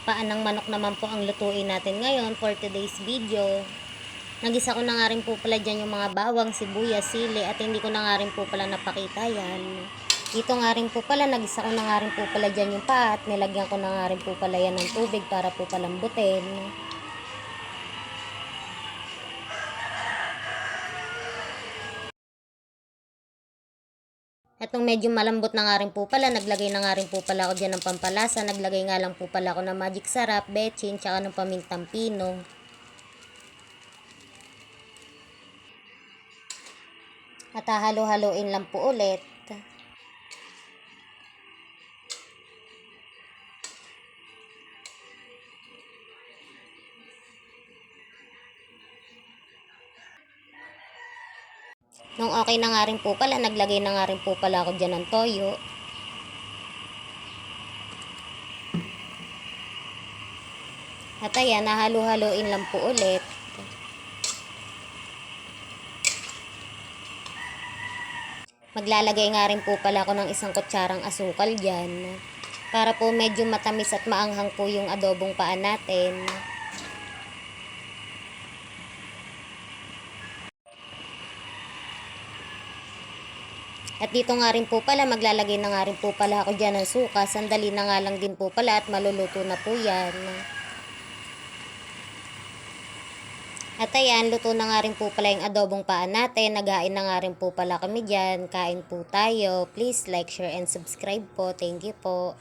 Paan ng manok naman po ang lutuin natin ngayon for today's video. Nagisa ko na nga rin po pala dyan yung mga bawang, sibuyas, sili at hindi ko na nga rin po pala napakita yan. Dito nga rin po pala, nagisa ko na nga rin po pala dyan yung pat. Nilagyan ko na nga rin po pala yan ng tubig para po palambutin. At nung medyo malambot na nga rin po pala, naglagay na nga rin po pala ako dyan ng pampalasa. Naglagay nga lang po pala ako ng magic sarap, betchin, tsaka ng pamintang pino. At hahalo-haloin lang po ulit. Nung okay na nga rin po pala, naglagay na nga rin po pala ako dyan ng toyo. At ayan, nahalo-haloin lang po ulit. Maglalagay nga rin po pala ako ng isang kutsarang asukal dyan. Para po medyo matamis at maanghang po yung adobong paan natin. At dito nga rin po pala, maglalagay na nga rin po pala ako dyan ng suka. Sandali na nga lang din po pala at maluluto na po yan. At ayan, luto na nga rin po pala yung adobong paan natin. Naghain na nga rin po pala kami dyan. Kain po tayo. Please like, share, and subscribe po. Thank you po.